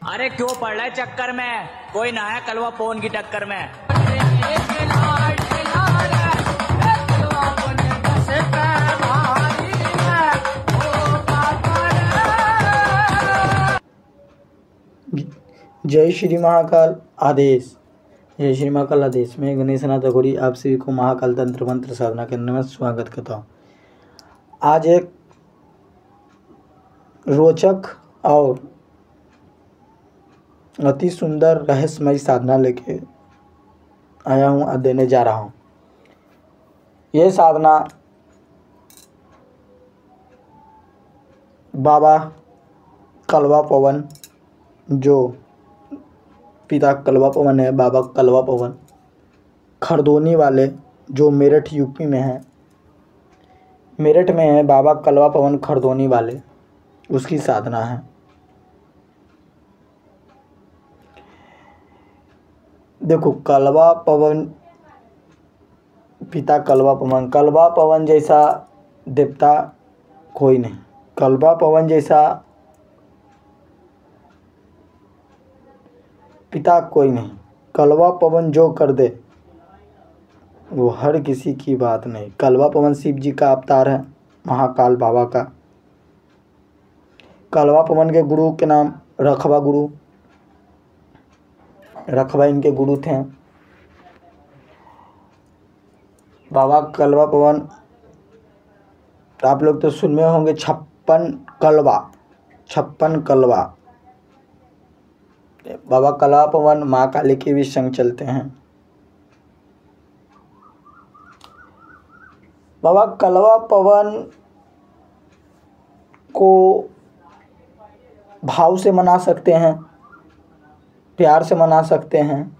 अरे क्यों पड़ रहा है चक्कर में, कोई ना है कलवा पवन की टक्कर में। जय श्री महाकाल आदेश। जय श्री महाकाल आदेश में गणेश नाथ अघोरी आप सभी को महाकाल तंत्र मंत्र साधना केंद्र में स्वागत करता हूँ। आज एक रोचक और अति सुंदर रहस्यमय साधना लेके आया हूँ और देने जा रहा हूँ। ये साधना बाबा कलवा पवन, जो पिता कलवा पवन है, बाबा कलवा पवन खरदोनी वाले, जो मेरठ यूपी में है, मेरठ में है बाबा कलवा पवन खरदोनी वाले, उसकी साधना है। देखो, कलवा पवन, पिता कलवा पवन जैसा देवता कोई नहीं, कलवा पवन जैसा पिता कोई नहीं। कलवा पवन जो कर दे वो हर किसी की बात नहीं। कलवा पवन शिव जी का अवतार है, महाकाल बाबा का। कलवा पवन के गुरु के नाम रखवा गुरु, रखवा इनके गुरु थे। बाबा कलवा पवन आप लोग तो सुने होंगे, 56 कलवा। बाबा कलवा पवन माँ काली के भी संग चलते हैं। बाबा कलवा पवन को भाव से मना सकते हैं, प्यार से मना सकते हैं।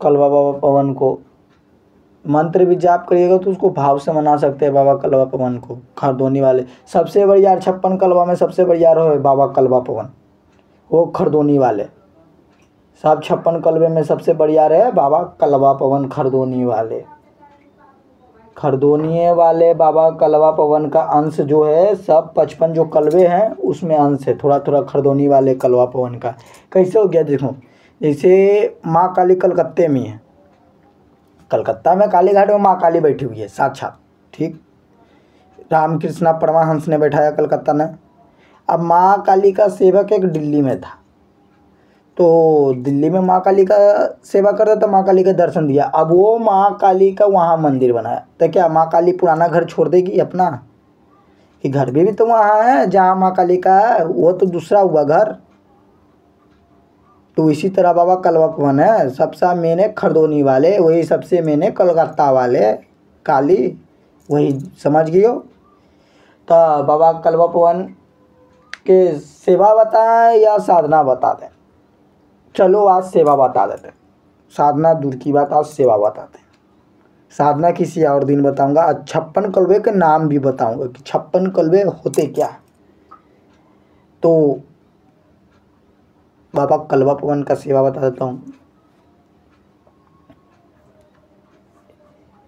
कलवा बाबा पवन को मंत्र भी जाप करिएगा तो उसको भाव से मना सकते हैं। बाबा कलवा पवन को खरदोनी वाले सबसे बढ़िया 56 कलवा में सबसे बढ़िया रहो बाबा कलवा पवन, वो खरदोनी वाले। सब 56 कलवे में सबसे बढ़िया रहे बाबा कलवा पवन खरदोनी वाले। खरदोनी वाले बाबा कलवा पवन का अंश जो है, सब 55 जो कलवे हैं उसमें अंश है, थोड़ा थोड़ा खरदोनी वाले कलवा पवन का। कैसे हो गया देखो, जैसे माँ काली कलकत्ते में है, कलकत्ता में काली घाट में माँ काली बैठी हुई है साक्षात, ठीक। रामकृष्ण परमहंस ने बैठाया कलकत्ता में। अब माँ काली का सेवक एक दिल्ली में था, तो दिल्ली में माँ काली का सेवा करता था, माँ काली का दर्शन दिया। अब वो माँ काली का वहाँ मंदिर बनाया, तो क्या माँ काली पुराना घर छोड़ देगी अपना? कि घर भी तो वहाँ है जहाँ माँ काली का है, वो तो दूसरा हुआ घर। तो इसी तरह बाबा कलवा पवन है, सबसे मेने खरदोनी वाले, वही सबसे मेने कलकत्ता वाले काली, वही समझ गई हो। तो बाबा कलवा पवन के सेवा बताएं या साधना बता दें? चलो आज सेवा बता देते हैं, साधना दूर की बात, आज सेवा बताते हैं। साधना किसी और दिन बताऊंगा। आज 56 कलवे के नाम भी बताऊंगा कि 56 कलवे होते क्या। तो बाबा कलवा पवन का सेवा बता देता हूँ।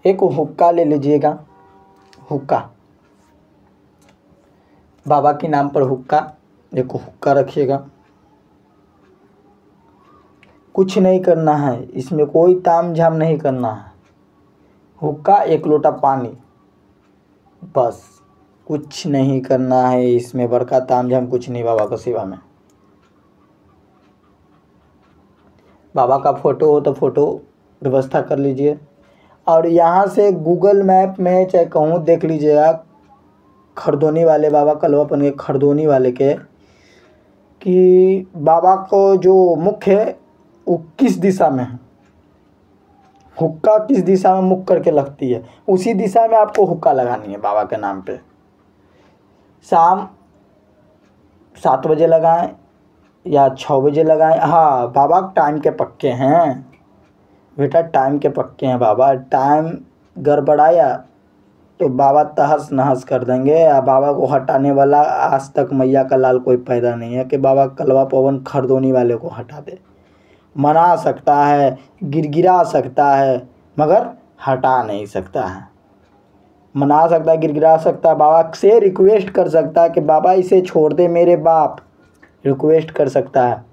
एक हुक्का ले लीजिएगा, हुक्का, बाबा के नाम पर हुक्का, एक हुक्का रखिएगा। कुछ नहीं करना है इसमें, कोई ताम झाम नहीं करना है। हुक्का, 1 लोटा पानी, बस, कुछ नहीं करना है इसमें, बड़का ताम झाम कुछ नहीं। बाबा का सेवा में बाबा का फोटो हो तो फोटो व्यवस्था कर लीजिए, और यहाँ से गूगल मैप में चाहे कहूँ देख लीजिएगा खरदोनी वाले बाबा कलवा पवन के, खरदोनी वाले के, कि बाबा को जो मुख है वो किस दिशा में है, हुक्का किस दिशा में मुख करके लगती है, उसी दिशा में आपको हुक्का लगानी है बाबा के नाम पे। शाम 7 बजे लगाएं या 6 बजे लगाएं। हाँ, बाबा टाइम के पक्के हैं बेटा, टाइम के पक्के हैं बाबा। टाइम गड़बड़ाया तो बाबा तहस नहस कर देंगे। बाबा को हटाने वाला आज तक मैया का लाल कोई पैदा नहीं है कि बाबा कलवा पवन खरदोनी वाले को हटा दे। मना सकता है, गिरगिरा सकता है, मगर हटा नहीं सकता है। मना सकता है, गिरगिरा सकता है, बाबा से रिक्वेस्ट कर सकता है कि बाबा इसे छोड़ दे मेरे बाप, रिक्वेस्ट कर सकता है,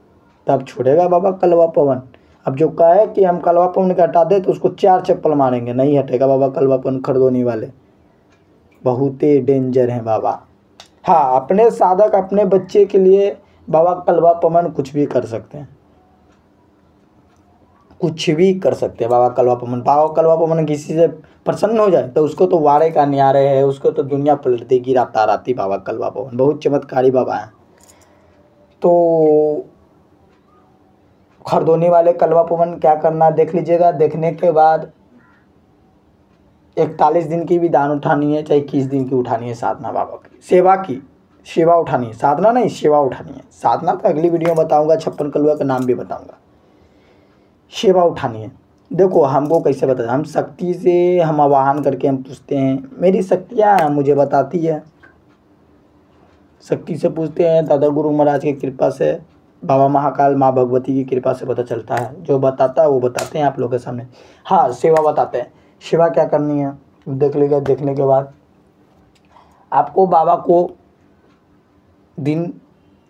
तब छोड़ेगा बाबा कलवा पवन। अब जो कहे कि हम कलवा पवन के हटा दे तो उसको 4 चप्पल मारेंगे, नहीं हटेगा बाबा कलवा पवन खरदोनी वाले, बहुत ही डेंजर हैं बाबा। हाँ, अपने साधक अपने बच्चे के लिए बाबा कलवा पवन कुछ भी कर सकते हैं, कुछ भी कर सकते हैं बाबा कलवा पवन। बाबा कलवा पवन किसी से प्रसन्न हो जाए तो उसको तो वारे का न्यारे है, उसको तो दुनिया पलट देगी रात राती। बाबा कलवा पवन बहुत चमत्कारी बाबा हैं। तो खरदोनी वाले कलवा पवन क्या करना देख लीजिएगा। देखने के बाद 41 दिन की भी दान उठानी है, चाहे 21 दिन की उठानी है, साधना बाबा की सेवा उठानी है, साधना नहीं सेवा उठानी है। साधना तो अगली वीडियो में बताऊंगा, 56 कलवा का नाम भी बताऊंगा। सेवा उठानी है। देखो हमको कैसे बताते, हम शक्ति से हम आवाहन करके हम पूछते हैं, मेरी शक्तियाँ मुझे बताती है, शक्ति से पूछते हैं। दादा गुरु महाराज की कृपा से, बाबा महाकाल माँ भगवती की कृपा से पता चलता है, जो बताता है वो बताते हैं आप लोगों के सामने। हाँ, सेवा बताते हैं। सेवा क्या करनी है देख लीजिएगा। देखने के बाद आपको बाबा को दिन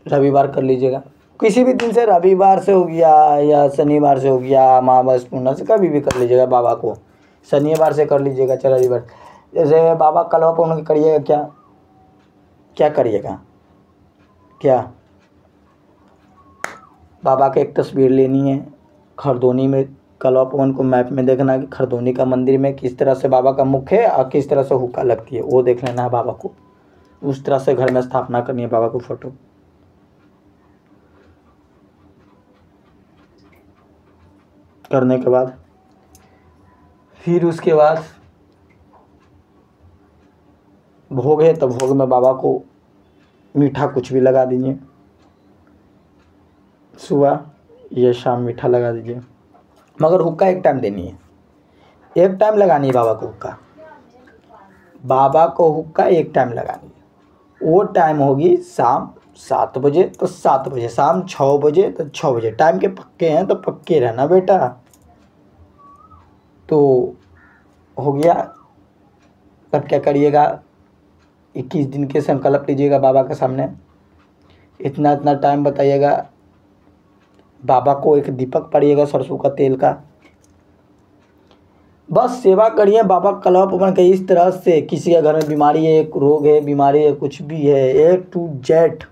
रविवार कर लीजिएगा, किसी भी दिन से, रविवार से हो गया या शनिवार से हो गया, अमावस पूर्णिमा से कभी भी कर लीजिएगा। बाबा को शनिवार से कर लीजिएगा, चलो रविवार। जैसे बाबा कलवा पवन करिएगा, क्या करिएगा, क्या बाबा की एक तस्वीर लेनी है। खरदोनी में कलवा पवन को मैप में देखना है कि खरदोनी का मंदिर में किस तरह से बाबा का मुख है और किस तरह से हुक्का लगती है, वो देख लेना है बाबा को। उस तरह से घर में स्थापना करनी है बाबा को फोटो। करने के बाद फिर उसके बाद भोग है तो भोग में बाबा को मीठा कुछ भी लगा दीजिए, सुबह या शाम मीठा लगा दीजिए, मगर हुक्का एक टाइम देनी है, एक टाइम लगानी है बाबा को हुक्का। बाबा को हुक्का एक टाइम लगानी है, वो टाइम होगी शाम 7 बजे तो 7 बजे, शाम 6 बजे तो 6 बजे। टाइम के पक्के हैं तो पक्के रहना बेटा। तो हो गया। तब क्या करिएगा, 21 दिन के संकल्प लीजिएगा बाबा के सामने, इतना इतना टाइम बताइएगा। बाबा को एक दीपक पड़िएगा सरसों का तेल का, बस सेवा करिए बाबा कलवा पवन के इस तरह से। किसी के घर में बीमारी है, रोग है, बीमारी है, कुछ भी है, A to Z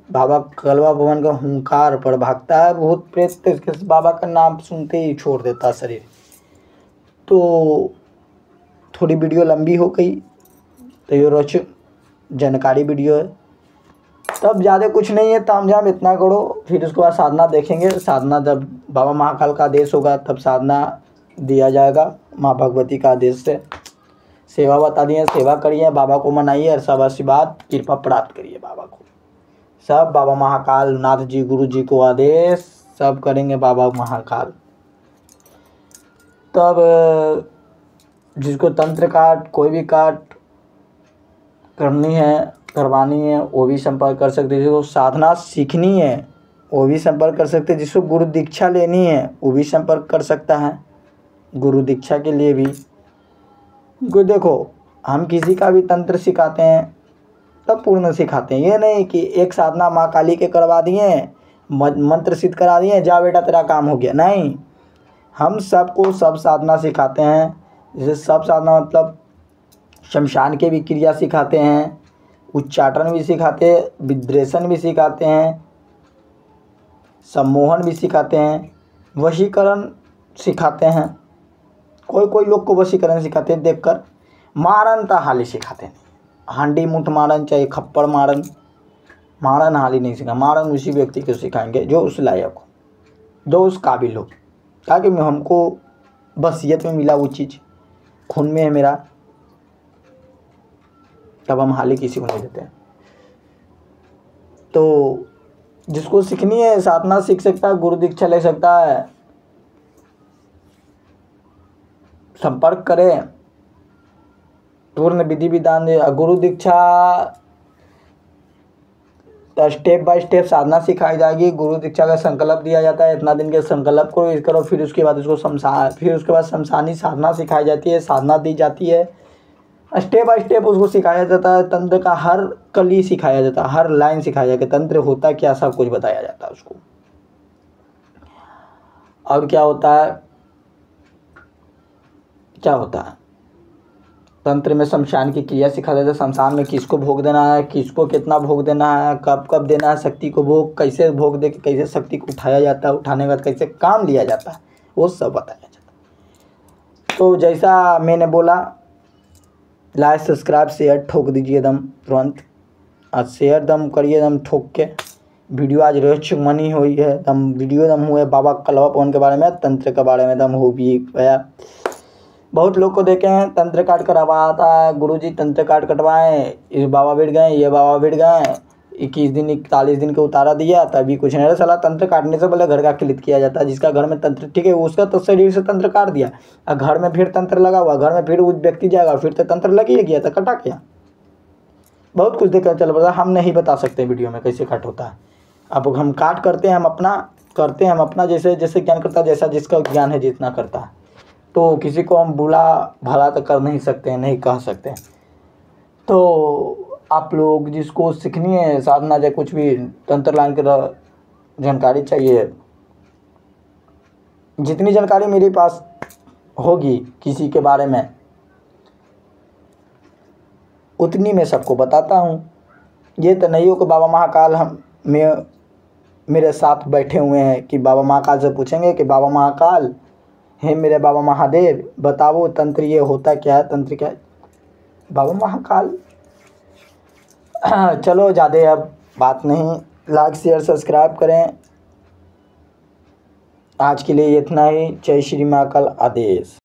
बाबा कलवा पवन का हुंकार पर भागता है। भूत प्रेत तो इसके बाबा का नाम सुनते ही छोड़ देता शरीर। तो थोड़ी वीडियो लंबी हो गई तो ये रोच जानकारी वीडियो है, तब ज़्यादा कुछ नहीं है, तामझाम इतना करो। फिर उसके बाद साधना देखेंगे। साधना जब बाबा महाकाल का आदेश होगा तब साधना दिया जाएगा माँ भगवती का आदेश से। सेवा बता दिए, सेवा करिए, बाबा को मनाइए और सब आशीर्वाद कृपा प्राप्त करिए बाबा को। सब बाबा महाकाल नाथ जी गुरु जी को आदेश, सब करेंगे बाबा महाकाल। तब जिसको तंत्र काट कोई भी काट करनी है, करवानी है, वो भी संपर्क कर सकते हैं। जिसको साधना सीखनी है वो भी संपर्क कर सकते हैं। जिसको गुरु दीक्षा लेनी है वो भी संपर्क कर सकता है। गुरु दीक्षा के लिए भी देखो, हम किसी का भी तंत्र सिखाते हैं तब पूर्ण सिखाते हैं। ये नहीं कि एक साधना माँ काली के करवा दिए, मंत्र सिद्ध करा दिए, जा बेटा तेरा काम हो गया, नहीं। हम सबको सब साधना सिखाते हैं। जैसे सब साधना मतलब शमशान के भी क्रिया सिखाते हैं, उच्चाटन भी सिखाते हैं, विद्रेषण भी सिखाते हैं, सम्मोहन भी सिखाते हैं, वशीकरण सिखाते हैं। कोई लोग को वशीकरण सिखाते हैं देखकर, मारन तो हाली सिखाते हैं। हांडी मुठ मारन चाहे खप्पड़ मारन, मारन हाली नहीं सिखा। मारन उसी व्यक्ति को सिखाएंगे जो उस लायक हो, जो उस काबिल हो, ताकि हमको वसीयत में मिला वो चीज़, खून में है मेरा, तब हम हाली किसी को नहीं देते। तो जिसको सीखनी है साधना सीख सकता है, गुरु दीक्षा ले सकता है, संपर्क करें। पूर्ण विधि विधान गुरु दीक्षा स्टेप बाय स्टेप साधना सिखाई जाएगी। गुरु दीक्षा का संकल्प दिया जाता है, इतना दिन के संकल्प को इस करो, फिर उसके बाद उसको फिर उसके बाद शमशानी साधना सिखाई जाती है, साधना दी जाती है। स्टेप बाय स्टेप उसको सिखाया जाता है, तंत्र का हर कली सिखाया जाता है, हर लाइन सिखाया जाता है, तंत्र होता क्या सब कुछ बताया जाता है उसको। और क्या होता है, तंत्र में शमशान की क्रिया सिखा देते हैं, शमशान में किसको भोग देना है, किसको कितना भोग देना है, कब कब देना है शक्ति को भोग, कैसे भोग दे के कैसे शक्ति को उठाया जाता है, उठाने के बाद कैसे काम लिया जाता है, वो सब बताया जाता है। तो जैसा मैंने बोला, लाइक सब्सक्राइब शेयर ठोक दीजिए एकदम तुरंत, आज शेयर दम करिए एकदम ठोक के। वीडियो आज रहस्यमयी हुई है एकदम, वीडियो एकदम हुए बाबा कलवा पवन के बारे में, तंत्र के बारे में एकदम हो भी गया। बहुत लोग को देखे हैं तंत्र काट कर आता है, गुरुजी तंत्र काट कटवाएं, इस बाबा बिड़ गए, ये बाबा बिड़ गए, 21 दिन 41 दिन का उतारा दिया तभी कुछ नहीं। साला तंत्र काटने से पहले घर का क्लिक किया जाता है, जिसका घर में तंत्र ठीक है उसका तो शरीर से तंत्र काट दिया, और घर में फिर तंत्र लगा हुआ, घर में फिर वो व्यक्ति जाएगा फिर तो तंत्र लग ही गया, तो कटा क्या। बहुत कुछ देखा चल पड़ा, हम नहीं बता सकते वीडियो में कैसे काट होता है। अब हम काट करते हैं, हम अपना जैसे जैसे ज्ञान करता है, जैसा जिसका ज्ञान है जितना करता है, तो किसी को हम बुला भला तो कर नहीं सकते हैं, नहीं कह सकते। तो आप लोग जिसको सीखनी है साधना या कुछ भी तंत्र लाइन की जानकारी चाहिए, जितनी जानकारी मेरे पास होगी किसी के बारे में उतनी मैं सबको बताता हूँ। ये तो नहीं हो कि बाबा महाकाल मेरे साथ बैठे हुए हैं कि बाबा महाकाल से पूछेंगे कि बाबा महाकाल हे मेरे बाबा महादेव बताओ तंत्र ये होता क्या है, तंत्र क्या है। बाबा महाकाल चलो ज़्यादा अब बात नहीं, लाइक शेयर सब्सक्राइब करें। आज के लिए इतना ही। जय श्री महाकाल, आदेश।